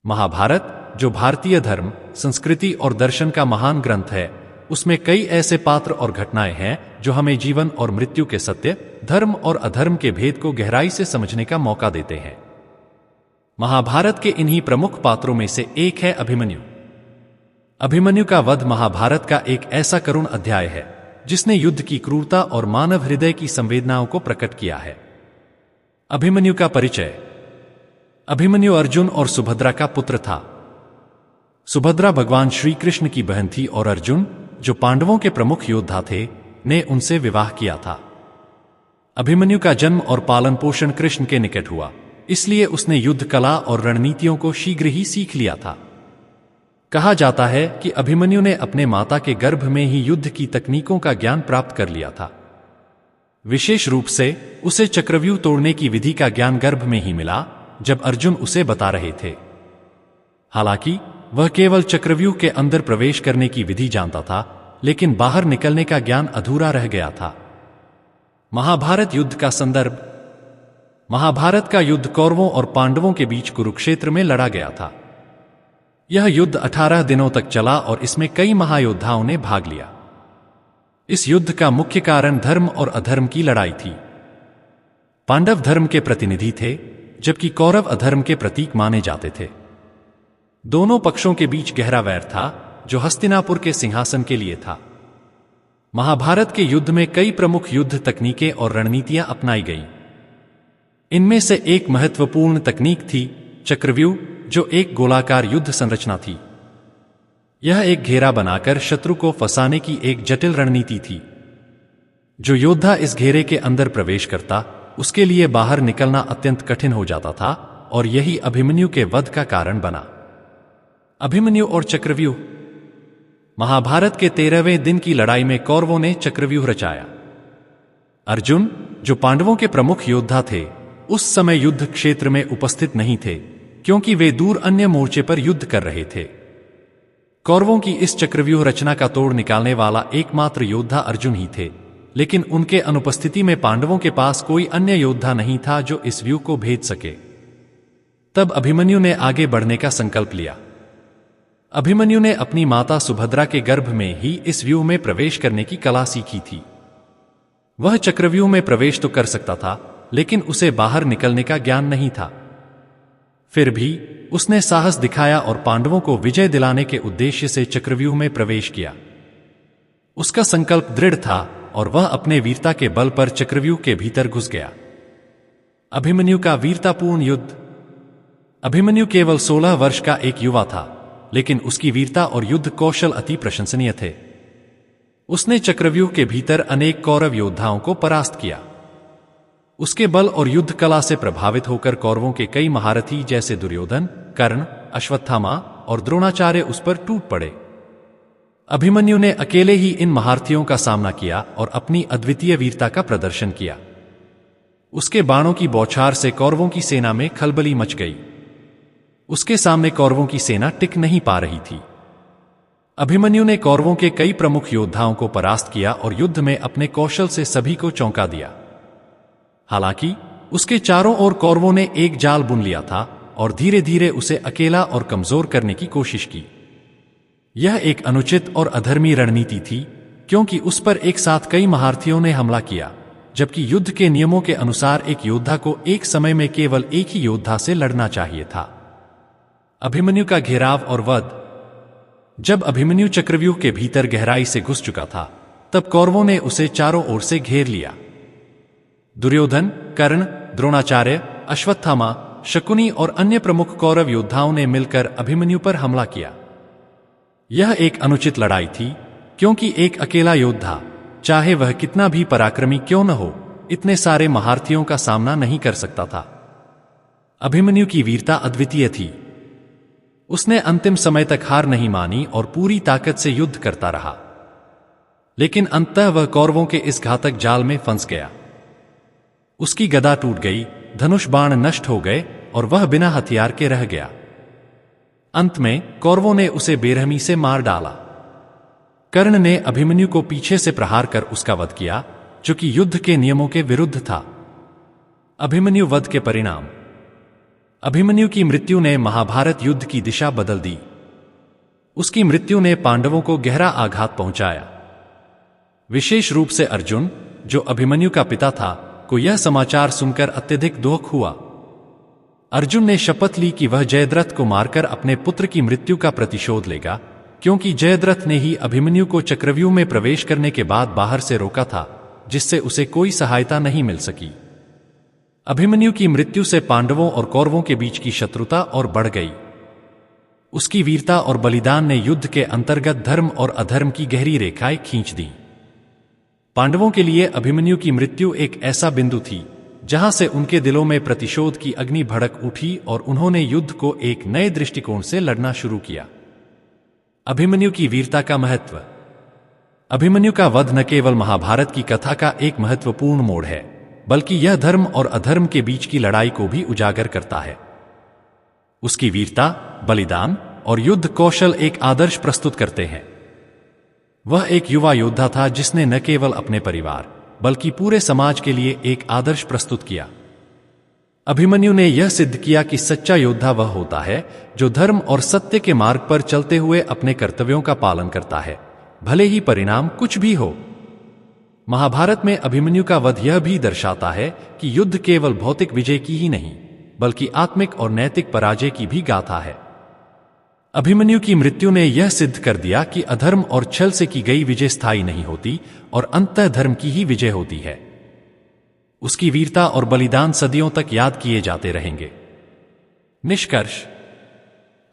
महाभारत, जो भारतीय धर्म, संस्कृति और दर्शन का महान ग्रंथ है, उसमें कई ऐसे पात्र और घटनाएं हैं जो हमें जीवन और मृत्यु के सत्य, धर्म और अधर्म के भेद को गहराई से समझने का मौका देते हैं। महाभारत के इन्हीं प्रमुख पात्रों में से एक है अभिमन्यु। अभिमन्यु का वध महाभारत का एक ऐसा करुण अध्याय है जिसने युद्ध की क्रूरता और मानव हृदय की संवेदनाओं को प्रकट किया है। अभिमन्यु का परिचय। अभिमन्यु अर्जुन और सुभद्रा का पुत्र था। सुभद्रा भगवान श्री कृष्ण की बहन थी और अर्जुन, जो पांडवों के प्रमुख योद्धा थे, ने उनसे विवाह किया था। अभिमन्यु का जन्म और पालन पोषण कृष्ण के निकट हुआ, इसलिए उसने युद्ध कला और रणनीतियों को शीघ्र ही सीख लिया था। कहा जाता है कि अभिमन्यु ने अपने माता के गर्भ में ही युद्ध की तकनीकों का ज्ञान प्राप्त कर लिया था। विशेष रूप से उसे चक्रव्यूह तोड़ने की विधि का ज्ञान गर्भ में ही मिला, जब अर्जुन उसे बता रहे थे। हालांकि वह केवल चक्रव्यूह के अंदर प्रवेश करने की विधि जानता था, लेकिन बाहर निकलने का ज्ञान अधूरा रह गया था। महाभारत युद्ध का संदर्भ। महाभारत का युद्ध कौरवों और पांडवों के बीच कुरुक्षेत्र में लड़ा गया था। यह युद्ध 18 दिनों तक चला और इसमें कई महायोद्धाओं ने भाग लिया। इस युद्ध का मुख्य कारण धर्म और अधर्म की लड़ाई थी। पांडव धर्म के प्रतिनिधि थे, जबकि कौरव अधर्म के प्रतीक माने जाते थे। दोनों पक्षों के बीच गहरा वैर था, जो हस्तिनापुर के सिंहासन के लिए था। महाभारत के युद्ध में कई प्रमुख युद्ध तकनीकें और रणनीतियां अपनाई गईं। इनमें से एक महत्वपूर्ण तकनीक थी चक्रव्यूह, जो एक गोलाकार युद्ध संरचना थी। यह एक घेरा बनाकर शत्रु को फंसाने की एक जटिल रणनीति थी। जो योद्धा इस घेरे के अंदर प्रवेश करता, उसके लिए बाहर निकलना अत्यंत कठिन हो जाता था, और यही अभिमन्यु के वध का कारण बना। अभिमन्यु और चक्रव्यूह। महाभारत के 13वें दिन की लड़ाई में कौरवों ने चक्रव्यूह रचाया। अर्जुन, जो पांडवों के प्रमुख योद्धा थे, उस समय युद्ध क्षेत्र में उपस्थित नहीं थे, क्योंकि वे दूर अन्य मोर्चे पर युद्ध कर रहे थे। कौरवों की इस चक्रव्यूह रचना का तोड़ निकालने वाला एकमात्र योद्धा अर्जुन ही थे, लेकिन उनके अनुपस्थिति में पांडवों के पास कोई अन्य योद्धा नहीं था जो इस व्यूह को भेद सके। तब अभिमन्यु ने आगे बढ़ने का संकल्प लिया। अभिमन्यु ने अपनी माता सुभद्रा के गर्भ में ही इस व्यूह में प्रवेश करने की कला सीखी थी। वह चक्रव्यूह में प्रवेश तो कर सकता था, लेकिन उसे बाहर निकलने का ज्ञान नहीं था। फिर भी उसने साहस दिखाया और पांडवों को विजय दिलाने के उद्देश्य से चक्रव्यूह में प्रवेश किया। उसका संकल्प दृढ़ था और वह अपने वीरता के बल पर चक्रव्यूह के भीतर घुस गया। अभिमन्यु का वीरतापूर्ण युद्ध। अभिमन्यु केवल 16 वर्ष का एक युवा था, लेकिन उसकी वीरता और युद्ध कौशल अति प्रशंसनीय थे। उसने चक्रव्यूह के भीतर अनेक कौरव योद्धाओं को परास्त किया। उसके बल और युद्ध कला से प्रभावित होकर कौरवों के कई महारथी जैसे दुर्योधन, कर्ण, अश्वत्थामा और द्रोणाचार्य उस पर टूट पड़े। अभिमन्यु ने अकेले ही इन महारथियों का सामना किया और अपनी अद्वितीय वीरता का प्रदर्शन किया। उसके बाणों की बौछार से कौरवों की सेना में खलबली मच गई। उसके सामने कौरवों की सेना टिक नहीं पा रही थी। अभिमन्यु ने कौरवों के कई प्रमुख योद्धाओं को परास्त किया और युद्ध में अपने कौशल से सभी को चौंका दिया। हालांकि उसके चारों ओर कौरवों ने एक जाल बुन लिया था और धीरे धीरे उसे अकेला और कमजोर करने की कोशिश की। यह एक अनुचित और अधर्मी रणनीति थी, क्योंकि उस पर एक साथ कई महारथियों ने हमला किया, जबकि युद्ध के नियमों के अनुसार एक योद्धा को एक समय में केवल एक ही योद्धा से लड़ना चाहिए था। अभिमन्यु का घेराव और वध। जब अभिमन्यु चक्रव्यूह के भीतर गहराई से घुस चुका था, तब कौरवों ने उसे चारों ओर से घेर लिया। दुर्योधन, कर्ण, द्रोणाचार्य, अश्वत्थामा, शकुनी और अन्य प्रमुख कौरव योद्धाओं ने मिलकर अभिमन्यु पर हमला किया। यह एक अनुचित लड़ाई थी, क्योंकि एक अकेला योद्धा, चाहे वह कितना भी पराक्रमी क्यों न हो, इतने सारे महारथियों का सामना नहीं कर सकता था। अभिमन्यु की वीरता अद्वितीय थी। उसने अंतिम समय तक हार नहीं मानी और पूरी ताकत से युद्ध करता रहा। लेकिन अंततः वह कौरवों के इस घातक जाल में फंस गया। उसकी गदा टूट गई, धनुष बाण नष्ट हो गए और वह बिना हथियार के रह गया। अंत में कौरवों ने उसे बेरहमी से मार डाला। कर्ण ने अभिमन्यु को पीछे से प्रहार कर उसका वध किया, जो कि युद्ध के नियमों के विरुद्ध था। अभिमन्यु वध के परिणाम। अभिमन्यु की मृत्यु ने महाभारत युद्ध की दिशा बदल दी। उसकी मृत्यु ने पांडवों को गहरा आघात पहुंचाया। विशेष रूप से अर्जुन, जो अभिमन्यु का पिता था, को यह समाचार सुनकर अत्यधिक दुख हुआ। अर्जुन ने शपथ ली कि वह जयद्रथ को मारकर अपने पुत्र की मृत्यु का प्रतिशोध लेगा, क्योंकि जयद्रथ ने ही अभिमन्यु को चक्रव्यूह में प्रवेश करने के बाद बाहर से रोका था, जिससे उसे कोई सहायता नहीं मिल सकी। अभिमन्यु की मृत्यु से पांडवों और कौरवों के बीच की शत्रुता और बढ़ गई। उसकी वीरता और बलिदान ने युद्ध के अंतर्गत धर्म और अधर्म की गहरी रेखाएं खींच दी। पांडवों के लिए अभिमन्यु की मृत्यु एक ऐसा बिंदु थी जहां से उनके दिलों में प्रतिशोध की अग्नि भड़क उठी और उन्होंने युद्ध को एक नए दृष्टिकोण से लड़ना शुरू किया। अभिमन्यु की वीरता का महत्व। अभिमन्यु का वध न केवल महाभारत की कथा का एक महत्वपूर्ण मोड़ है, बल्कि यह धर्म और अधर्म के बीच की लड़ाई को भी उजागर करता है। उसकी वीरता, बलिदान और युद्ध कौशल एक आदर्श प्रस्तुत करते हैं। वह एक युवा योद्धा था जिसने न केवल अपने परिवार बल्कि पूरे समाज के लिए एक आदर्श प्रस्तुत किया। अभिमन्यु ने यह सिद्ध किया कि सच्चा योद्धा वह होता है जो धर्म और सत्य के मार्ग पर चलते हुए अपने कर्तव्यों का पालन करता है, भले ही परिणाम कुछ भी हो। महाभारत में अभिमन्यु का वध यह भी दर्शाता है कि युद्ध केवल भौतिक विजय की ही नहीं, बल्कि आत्मिक और नैतिक पराजय की भी गाथा है। अभिमन्यु की मृत्यु ने यह सिद्ध कर दिया कि अधर्म और छल से की गई विजय स्थायी नहीं होती और अंततः धर्म की ही विजय होती है। उसकी वीरता और बलिदान सदियों तक याद किए जाते रहेंगे। निष्कर्ष।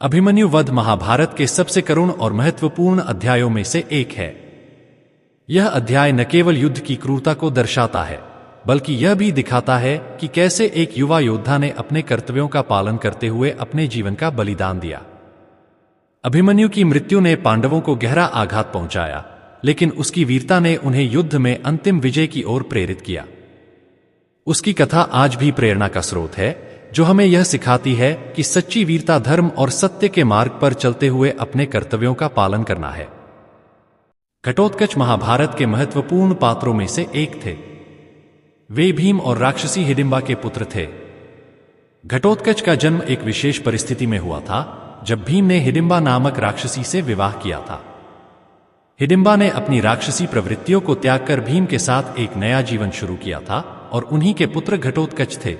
अभिमन्यु वध महाभारत के सबसे करुण और महत्वपूर्ण अध्यायों में से एक है। यह अध्याय न केवल युद्ध की क्रूरता को दर्शाता है, बल्कि यह भी दिखाता है कि कैसे एक युवा योद्धा ने अपने कर्तव्यों का पालन करते हुए अपने जीवन का बलिदान दिया। अभिमन्यु की मृत्यु ने पांडवों को गहरा आघात पहुंचाया, लेकिन उसकी वीरता ने उन्हें युद्ध में अंतिम विजय की ओर प्रेरित किया। उसकी कथा आज भी प्रेरणा का स्रोत है, जो हमें यह सिखाती है कि सच्ची वीरता धर्म और सत्य के मार्ग पर चलते हुए अपने कर्तव्यों का पालन करना है। घटोत्कच महाभारत के महत्वपूर्ण पात्रों में से एक थे। वे भीम और राक्षसी हिडिंबा के पुत्र थे। घटोत्कच का जन्म एक विशेष परिस्थिति में हुआ था, जब भीम ने हिडिंबा नामक राक्षसी से विवाह किया था। हिडिंबा ने अपनी राक्षसी प्रवृत्तियों को त्याग कर भीम के साथ एक नया जीवन शुरू किया था और उन्हीं के पुत्र घटोत्कच थे।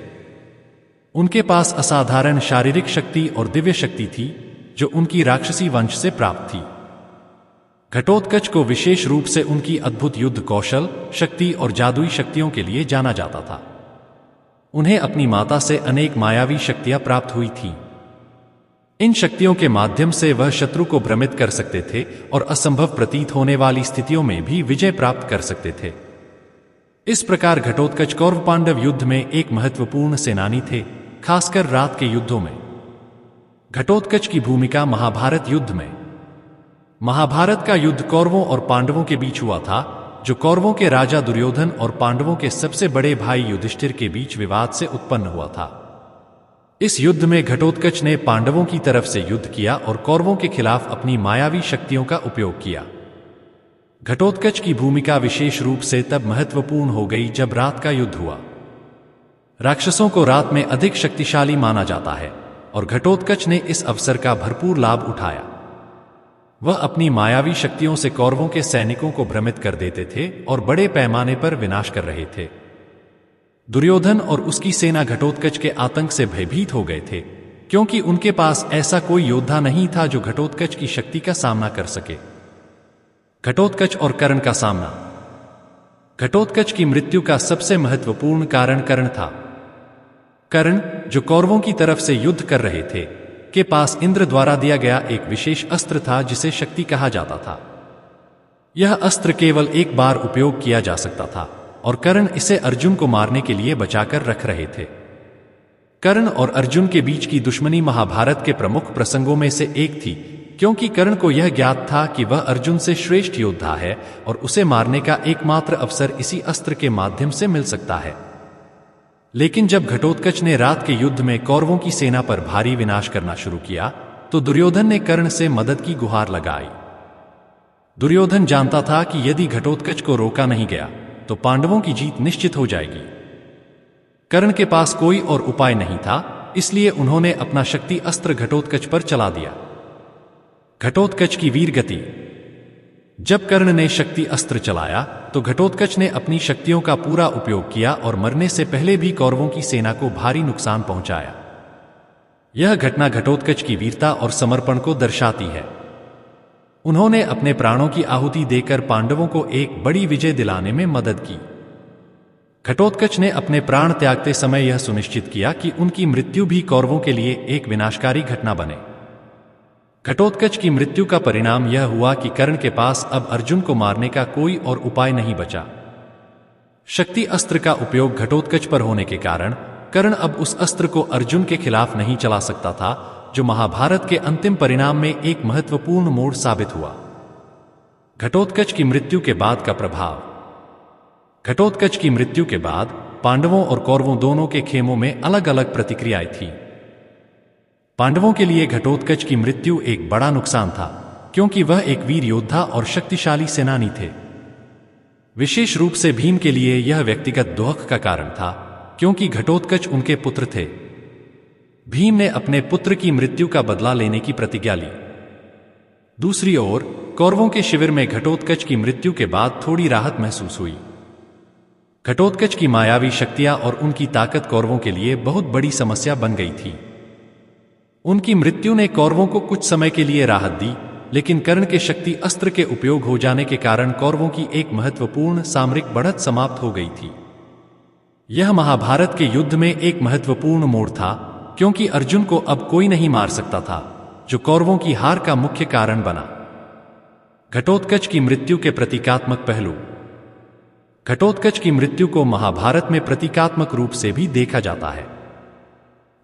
उनके पास असाधारण शारीरिक शक्ति और दिव्य शक्ति थी, जो उनकी राक्षसी वंश से प्राप्त थी। घटोत्कच को विशेष रूप से उनकी अद्भुत युद्ध कौशल, शक्ति और जादुई शक्तियों के लिए जाना जाता था। उन्हें अपनी माता से अनेक मायावी शक्तियां प्राप्त हुई थीं। इन शक्तियों के माध्यम से वह शत्रु को भ्रमित कर सकते थे और असंभव प्रतीत होने वाली स्थितियों में भी विजय प्राप्त कर सकते थे। इस प्रकार घटोत्कच कौरव पांडव युद्ध में एक महत्वपूर्ण सेनानी थे, खासकर रात के युद्धों में। घटोत्कच की भूमिका महाभारत युद्ध में। महाभारत का युद्ध कौरवों और पांडवों के बीच हुआ था, जो कौरवों के राजा दुर्योधन और पांडवों के सबसे बड़े भाई युधिष्ठिर के बीच विवाद से उत्पन्न हुआ था। इस युद्ध में घटोत्कच ने पांडवों की तरफ से युद्ध किया और कौरवों के खिलाफ अपनी मायावी शक्तियों का उपयोग किया। घटोत्कच की भूमिका विशेष रूप से तब महत्वपूर्ण हो गई जब रात का युद्ध हुआ। राक्षसों को रात में अधिक शक्तिशाली माना जाता है और घटोत्कच ने इस अवसर का भरपूर लाभ उठाया। वह अपनी मायावी शक्तियों से कौरवों के सैनिकों को भ्रमित कर देते थे और बड़े पैमाने पर विनाश कर रहे थे। दुर्योधन और उसकी सेना घटोत्कच के आतंक से भयभीत हो गए थे, क्योंकि उनके पास ऐसा कोई योद्धा नहीं था जो घटोत्कच की शक्ति का सामना कर सके। घटोत्कच और कर्ण का सामना। घटोत्कच की मृत्यु का सबसे महत्वपूर्ण कारण कर्ण था। कर्ण, जो कौरवों की तरफ से युद्ध कर रहे थे, के पास इंद्र द्वारा दिया गया एक विशेष अस्त्र था जिसे शक्ति कहा जाता था। यह अस्त्र केवल एक बार उपयोग किया जा सकता था और कर्ण इसे अर्जुन को मारने के लिए बचाकर रख रहे थे। कर्ण और अर्जुन के बीच की दुश्मनी महाभारत के प्रमुख प्रसंगों में से एक थी, क्योंकि कर्ण को यह ज्ञात था कि वह अर्जुन से श्रेष्ठ योद्धा है और उसे मारने का एकमात्र अवसर इसी अस्त्र के माध्यम से मिल सकता है। लेकिन जब घटोत्कच ने रात के युद्ध में कौरवों की सेना पर भारी विनाश करना शुरू किया, तो दुर्योधन ने कर्ण से मदद की गुहार लगाई। दुर्योधन जानता था कि यदि घटोत्कच को रोका नहीं गया तो पांडवों की जीत निश्चित हो जाएगी। कर्ण के पास कोई और उपाय नहीं था इसलिए उन्होंने अपना शक्ति अस्त्र घटोत्कच पर चला दिया। घटोत्कच की वीर गति। जब कर्ण ने शक्ति अस्त्र चलाया तो घटोत्कच ने अपनी शक्तियों का पूरा उपयोग किया और मरने से पहले भी कौरवों की सेना को भारी नुकसान पहुंचाया। यह घटना घटोत्कच की वीरता और समर्पण को दर्शाती है। उन्होंने अपने प्राणों की आहुति देकर पांडवों को एक बड़ी विजय दिलाने में मदद की। घटोत्कच ने अपने प्राण त्यागते समय यह सुनिश्चित किया कि उनकी मृत्यु भी कौरवों के लिए एक विनाशकारी घटना बने। घटोत्कच की मृत्यु का परिणाम यह हुआ कि कर्ण के पास अब अर्जुन को मारने का कोई और उपाय नहीं बचा। शक्ति अस्त्र का उपयोग घटोत्कच पर होने के कारण कर्ण अब उस अस्त्र को अर्जुन के खिलाफ नहीं चला सकता था, जो महाभारत के अंतिम परिणाम में एक महत्वपूर्ण मोड़ साबित हुआ। घटोत्कच की मृत्यु के बाद का प्रभाव। घटोत्कच की मृत्यु के बाद पांडवों और कौरवों दोनों के खेमों में अलग अलग प्रतिक्रियाएं थीं। पांडवों के लिए घटोत्कच की मृत्यु एक बड़ा नुकसान था, क्योंकि वह एक वीर योद्धा और शक्तिशाली सेनानी थे। विशेष रूप से भीम के लिए यह व्यक्तिगत दुख का कारण था, क्योंकि घटोत्कच उनके पुत्र थे। भीम ने अपने पुत्र की मृत्यु का बदला लेने की प्रतिज्ञा ली। दूसरी ओर कौरवों के शिविर में घटोत्कच की मृत्यु के बाद थोड़ी राहत महसूस हुई। घटोत्कच की मायावी शक्तियां और उनकी ताकत कौरवों के लिए बहुत बड़ी समस्या बन गई थी। उनकी मृत्यु ने कौरवों को कुछ समय के लिए राहत दी, लेकिन कर्ण के शक्ति अस्त्र के उपयोग हो जाने के कारण कौरवों की एक महत्वपूर्ण सामरिक बढ़त समाप्त हो गई थी। यह महाभारत के युद्ध में एक महत्वपूर्ण मोड़ था, क्योंकि अर्जुन को अब कोई नहीं मार सकता था, जो कौरवों की हार का मुख्य कारण बना। घटोत्कच की मृत्यु के प्रतीकात्मक पहलू। घटोत्कच की मृत्यु को महाभारत में प्रतीकात्मक रूप से भी देखा जाता है।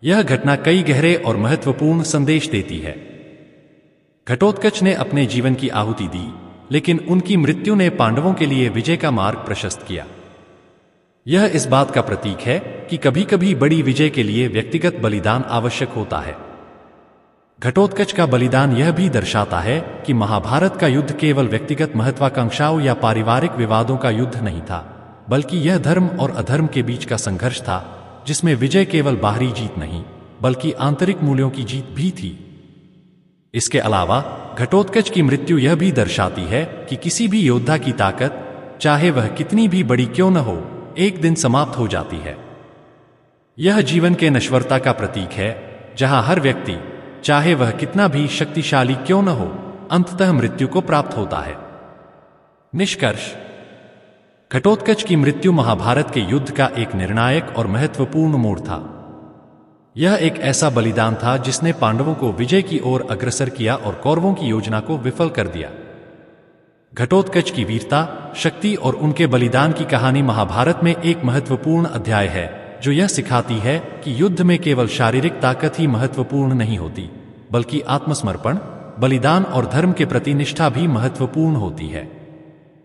यह घटना कई गहरे और महत्वपूर्ण संदेश देती है। घटोत्कच ने अपने जीवन की आहुति दी, लेकिन उनकी मृत्यु ने पांडवों के लिए विजय का मार्ग प्रशस्त किया। यह इस बात का प्रतीक है कि कभी-कभी बड़ी विजय के लिए व्यक्तिगत बलिदान आवश्यक होता है। घटोत्कच का बलिदान यह भी दर्शाता है कि महाभारत का युद्ध केवल व्यक्तिगत महत्वाकांक्षाओं या पारिवारिक विवादों का युद्ध नहीं था, बल्कि यह धर्म और अधर्म के बीच का संघर्ष था, जिसमें विजय केवल बाहरी जीत नहीं, बल्कि आंतरिक मूल्यों की जीत भी थी। इसके अलावा घटोत्कच की मृत्यु यह भी दर्शाती है कि किसी भी योद्धा की ताकत, चाहे वह कितनी भी बड़ी क्यों न हो, एक दिन समाप्त हो जाती है। यह जीवन के नश्वरता का प्रतीक है, जहां हर व्यक्ति, चाहे वह कितना भी शक्तिशाली क्यों न हो, अंततः मृत्यु को प्राप्त होता है। निष्कर्ष। घटोत्कच की मृत्यु महाभारत के युद्ध का एक निर्णायक और महत्वपूर्ण मोड़ था। यह एक ऐसा बलिदान था जिसने पांडवों को विजय की ओर अग्रसर किया और कौरवों की योजना को विफल कर दिया। घटोत्कच की वीरता, शक्ति और उनके बलिदान की कहानी महाभारत में एक महत्वपूर्ण अध्याय है, जो यह सिखाती है कि युद्ध में केवल शारीरिक ताकत ही महत्वपूर्ण नहीं होती, बल्कि आत्मसमर्पण, बलिदान और धर्म के प्रति निष्ठा भी महत्वपूर्ण होती है।